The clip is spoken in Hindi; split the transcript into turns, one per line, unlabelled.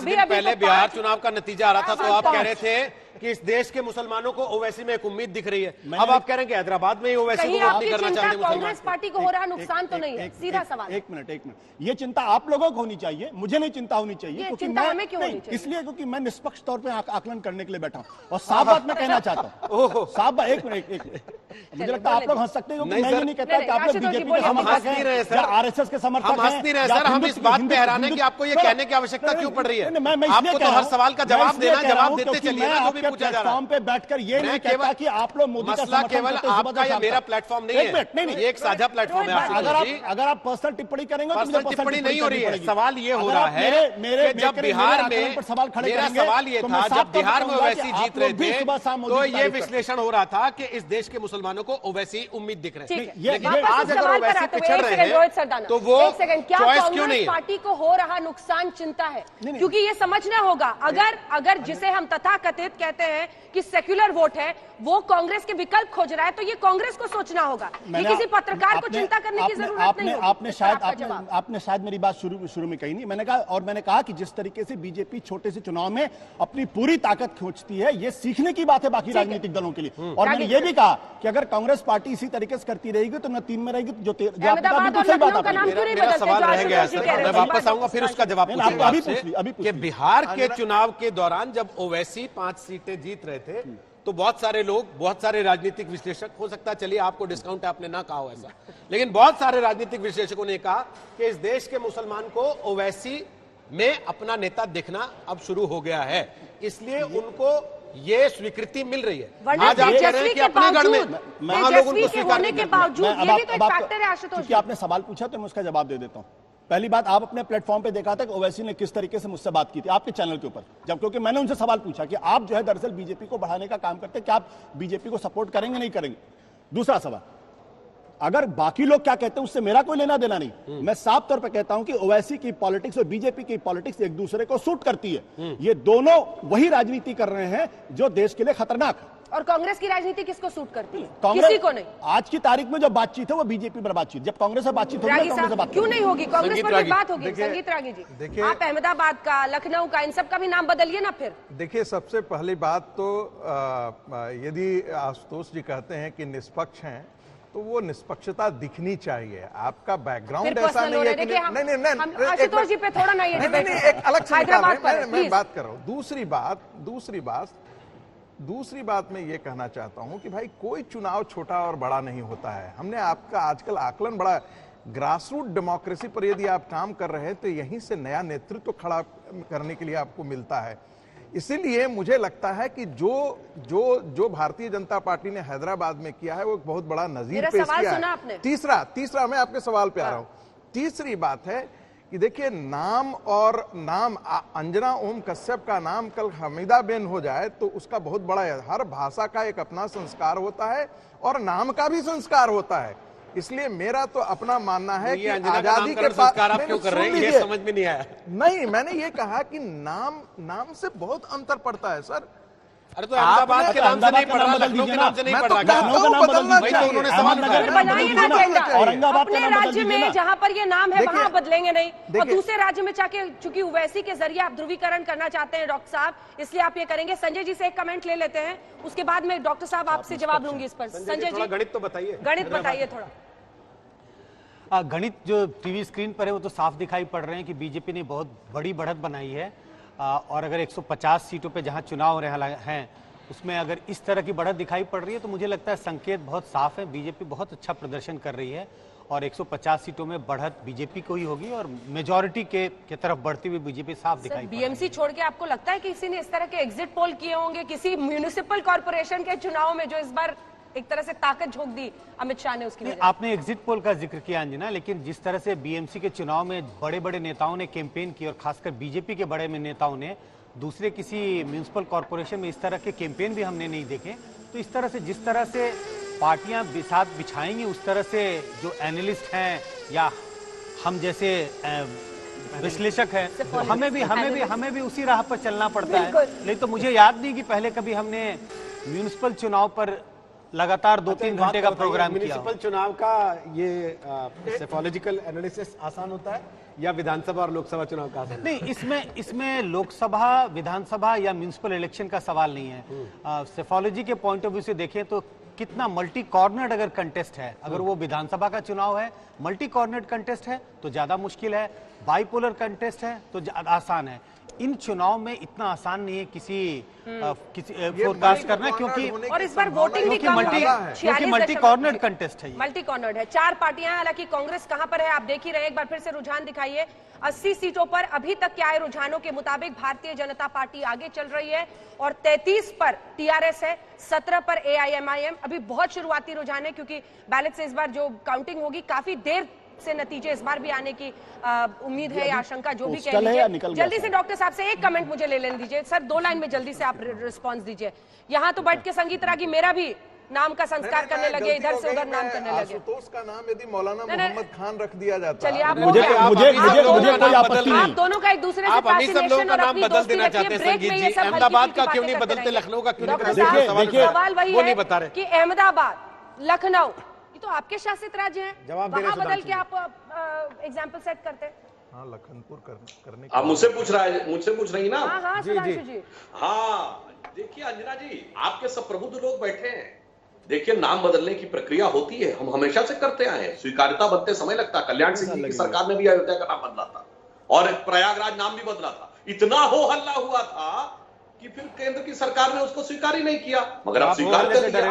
दिन पहले बिहार चुनाव का नतीजा आ रहा था तो आप कह रहे थे कि इस देश के मुसलमानों को ओवैसी में एक उम्मीद दिख रही है। अब आप कह रहे हैं कि हैदराबाद में ही ओवैसी को वोट नहीं करना चाहते मुसलमान।
कांग्रेस पार्टी को हो रहा नुकसान तो नहीं है? सीधा सवाल।
एक मिनट, ये चिंता आप लोगों को होनी चाहिए, मुझे नहीं चिंता होनी चाहिए, क्योंकि इसलिए क्योंकि मैं निष्पक्ष तौर पर आकलन करने के लिए बैठा हूं और साफ बात मैं कहना चाहता हूं। साफ बात, एक मिनट, मुझे लगता है आप लोग हंस सकते हैं, मैं ये नहीं कहता कि आप लोग बीजेपी के समर्थक हैं या आरएसएस के समर्थक हैं।
हम हंस नहीं रहे सर, हम इस बात पे हैरान हैं कि आपको ये कहने की आवश्यकता क्यों पड़ रही है? आपको तो हर सवाल का जवाब देना, जवाब देते चलिए ना जो भी पूछा जा रहा है।
बैठकर ये नहीं कहता कि आप लोग मोदी का
मसला केवल आपका या मेरा प्लेटफॉर्म नहीं है, नहीं, ये एक साझा प्लेटफॉर्म है।
अगर आप पर्सनल टिप्पणी करेंगे,
पर्सनल टिप्पणी नहीं हो रही है। सवाल ये हो रहा है कि जब बिहार में
सवाल खड़े
मेरा सवाल ये था, जब बिहार में ओवैसी जीत रहे थे तो ये विश्लेषण हो रहा था कि इस देश के मुसलमानों को ओवैसी उम्मीद दिख रहे हैं। लेकिन आज अगर ओवैसी पिछड़ रहे हैं तो वो चॉइस क्यों नहीं है?
पार्टी को हो रहा नुकसान चिंता है, क्योंकि ये समझना होगा अगर जिसे हम तथाकथित कहते हैं कि सेक्युलर वोट है वो कांग्रेस के विकल्प खोज रहा है तो ये कांग्रेस को सोचना होगा, ये किसी पत्रकार को चिंता करने की जरूरत नहीं होगी।
आपने शायद मेरी बात शुरू में कही नहीं। मैंने कहा कि जिस तरीके से बीजेपी छोटे से चुनाव में अपनी पूरी ताकत खोजती है, ये सीखने की बात है बाकी राजनीतिक दलों के लिए। और मैंने ये भी कहा कि अगर कांग्रेस पार्टी इसी तरीके से करती रहेगी तो न 3 में रहेगी, जो सही बात है।
मेरा सवाल रह गया सर, मैं वापस आऊंगा फिर उसका जवाब पूछूंगा। बिहार के चुनाव के दौरान जब ओवैसी 5 सीटें जीत रहे थे तो बहुत सारे लोग, बहुत सारे राजनीतिक विश्लेषक, हो सकता है चलिए आपको डिस्काउंट है, आपने ना कहा हो ऐसा, लेकिन बहुत सारे राजनीतिक विश्लेषकों ने कहा कि इस देश के मुसलमान को ओवैसी में अपना नेता दिखना अब शुरू हो गया है, इसलिए उनको ये स्वीकृति मिल रही है। आज आप कह रहे हैं कि अपने गढ़ में वहां लोग उनको स्वीकार
के बावजूद ये भी तो एक फैक्टर है आशुतोष जी।
आपने सवाल पूछा तो मैं उसका जवाब दे देता हूं। पहली बात, आप अपने प्लेटफॉर्म पे देखा था कि ओवैसी ने किस तरीके से मुझसे बात की थी आपके चैनल के ऊपर, जब क्योंकि मैंने उनसे सवाल पूछा कि आप जो है दरअसल बीजेपी को बढ़ाने का काम करते हैं, क्या आप बीजेपी को सपोर्ट करेंगे नहीं करेंगे। दूसरा सवाल, अगर बाकी लोग क्या कहते हैं उससे मेरा कोई लेना देना नहीं। मैं साफ तौर पर कहता हूं कि ओवैसी की पॉलिटिक्स और बीजेपी की पॉलिटिक्स एक दूसरे को सूट करती है। ये दोनों वही राजनीति कर रहे हैं जो देश के लिए खतरनाक है।
और कांग्रेस की राजनीति किसको सूट करती है?
कांग्रेस
किसी को नहीं।
आज की तारीख में जो बातचीत है वो बीजेपी पर बातचीत, जब कांग्रेस से बातचीत होगी कांग्रेस से बात
क्यों नहीं होगी? कांग्रेस पर बात होगी। संगीत रागी जी, आप अहमदाबाद का, लखनऊ का, इन सब का भी नाम बदलिए ना फिर।
देखिए, सबसे पहली बात तो यदि आशुतोष जी कहते हैं कि निष्पक्ष हैं तो वो निष्पक्षता दिखनी चाहिए। आपका बैकग्राउंड ऐसा नहीं है कि नहीं
आशुतोष जी पे थोड़ा ना ये
एक अलग से मैं बात कर रहा हूँ। दूसरी बात मैं ये कहना चाहता हूं कि भाई कोई चुनाव छोटा और बड़ा नहीं होता है। हमने आपका आजकल आकलन बड़ा ग्रासरूट डेमोक्रेसी पर यदि आप काम कर रहे हैं तो यहीं से नया नेतृत्व खड़ा करने के लिए आपको मिलता है। इसीलिए मुझे लगता है कि जो भारतीय जनता पार्टी ने हैदराबाद में किया है वो एक बहुत बड़ा नजीर पेश किया है। तीसरा मैं आपके सवाल पे आ रहा हूं। तीसरी बात है कि देखिए, नाम अंजना ओम कश्यप का नाम कल हमीदाबेन हो जाए तो उसका बहुत बड़ा है। हर भाषा का एक अपना संस्कार होता है और नाम का भी संस्कार होता है। इसलिए मेरा तो अपना मानना है कि आजादी के
संस्कार आप क्यों कर रहे हैं, ये समझ में नहीं आया।
नहीं, मैंने ये कहा कि नाम से बहुत अंतर पड़ता है सर।
अरे तो अहमदाबाद के नाम से नहीं पढ़ रहा, लखनऊ के नाम से नहीं पढ़ रहा,
अपने राज्य में जहां पर ये नाम है वहां बदलेंगे नहीं, और दूसरे राज्य में जाके चूंकि ओवैसी के जरिए आप ध्रुवीकरण करना चाहते हैं डॉक्टर साहब, इसलिए आप ये करेंगे। संजय जी से एक कमेंट ले लेते हैं, उसके बाद में डॉक्टर साहब आपसे जवाब लूंगी इस पर। संजय जी,
गणित तो बताइए,
गणित बताइए थोड़ा।
गणित जो टीवी स्क्रीन पर है वो तो साफ दिखाई पड़ रहे हैं कि बीजेपी ने बहुत बड़ी बढ़त बनाई है, और अगर 150 सीटों पे जहां चुनाव हो रहे हैं उसमें अगर इस तरह की बढ़त दिखाई पड़ रही है तो मुझे लगता है संकेत बहुत साफ है। बीजेपी बहुत अच्छा प्रदर्शन कर रही है और 150 सीटों में बढ़त बीजेपी को ही होगी और मेजॉरिटी के तरफ बढ़ती हुई बीजेपी साफ दिखाई पड़ रही है।
बीएमसी छोड़ के आपको लगता है कि किसी ने इस तरह के एग्जिट पोल किए होंगे किसी म्यूनिसिपल कॉर्पोरेशन के चुनाव में, जो इस बार एक तरह से ताकत झोंक दी अमित शाह ने उसकी वजह?
आपने एग्जिट पोल का जिक्र किया अंजना, लेकिन जिस तरह से बीएमसी के चुनाव में बड़े बड़े नेताओं ने कैंपेन की और खासकर बीजेपी के बड़े नेताओं ने, दूसरे किसी म्यूनिसिपल कॉर्पोरेशन में इस तरह के कैंपेन भी हमने नहीं देखे। तो इस तरह से जिस तरह से पार्टियां साथ बिछाएंगी उस तरह से जो एनालिस्ट हैं या हम जैसे विश्लेषक हैं हमें भी उसी राह पर चलना पड़ता है। लेकिन तो मुझे याद नहीं कि पहले कभी हमने म्यूनिसिपल चुनाव पर लगातार 2-3 घंटे का प्रोग्राम किया।
म्युनिसिपल चुनाव का ये सेफोलॉजिकल एनालिसिस आसान होता है या विधानसभा और लोकसभा चुनाव का आसान?
नहीं, इसमें लोकसभा, विधानसभा या म्युनिसिपल इलेक्शन का सवाल नहीं है। सेफोलॉजी के पॉइंट ऑफ व्यू से देखें तो कितना मल्टी कॉर्नर्ड अगर कंटेस्ट है, अगर वो विधानसभा का चुनाव है, मल्टी कॉर्नर्ड कंटेस्ट है तो ज्यादा मुश्किल है, बाइपोलर कंटेस्ट है तो आसान है। इन चुनाव में इतना आसान नहीं है किसी फोरकास्ट करना, क्योंकि
और इस बार वोटिंग भी कम
क्योंकि मल्टी कॉर्नर्ड कंटेस्ट है।
मल्टी कॉर्नर्ड है, 4 पार्टियां, हालांकि कांग्रेस कहां पर है आप देख ही रहे हैं। एक बार फिर से रुझान दिखाइए। 80 सीटों पर अभी तक के आए रुझानों के मुताबिक भारतीय जनता पार्टी आगे चल रही है और 33 पर टीआरएस है, 17 पर एआईएमआईएम। अभी बहुत शुरुआती रुझान है क्योंकि बैलेट से इस बार जो काउंटिंग होगी काफी देर से नतीजे इस बार भी आने की उम्मीद है या आशंका, जो भी कह लीजिए। जल्दी से डॉक्टर साहब से एक कमेंट मुझे ले लेने दीजिए सर, 2 लाइन में जल्दी से आप रिस्पांस दीजिए। यहाँ तो बैठ के संगीत रागी मेरा भी नाम का संस्कार करने लगे, इधर से उधर नाम करने लगे।
आशुतोष का नाम यदि मौलाना मोहम्मद खान रख दिया जाता,
चलिए आप
मुझे कोई आपत्ति नहीं।
आप दोनों का एक दूसरे से
आप अभी सब लोगों का नाम बदल देना चाहते हैं संगीत जी, अहमदाबाद का क्यों नहीं बदलते, लखनऊ का क्यों नहीं बदलते?
सवाल वही है कि अहमदाबाद, लखनऊ तो आपके शासित राज्य हैं, वहां बदल के आप एग्जाम्पल सेट करते हैं।
हाँ, लखनपुर करने
आप मुझसे पूछ रही ना?
हाँ सुधांशु जी।
हाँ, देखिए अंजना जी, आपके सब प्रबुद्ध लोग बैठे हैं। देखिए, नाम बदलने की प्रक्रिया होती है, हम हमेशा से करते आए हैं। स्वीकार्यता बनते समय लगता। कल्याण सिंह जी की सरकार ने भी अयोध्या का नाम बदला था और प्रयागराज नाम भी बदला था। इतना हो हल्ला हुआ था कि फिर केंद्र की सरकार ने उसको स्वीकार ही नहीं किया, मगर अब स्वीकार कर दिया।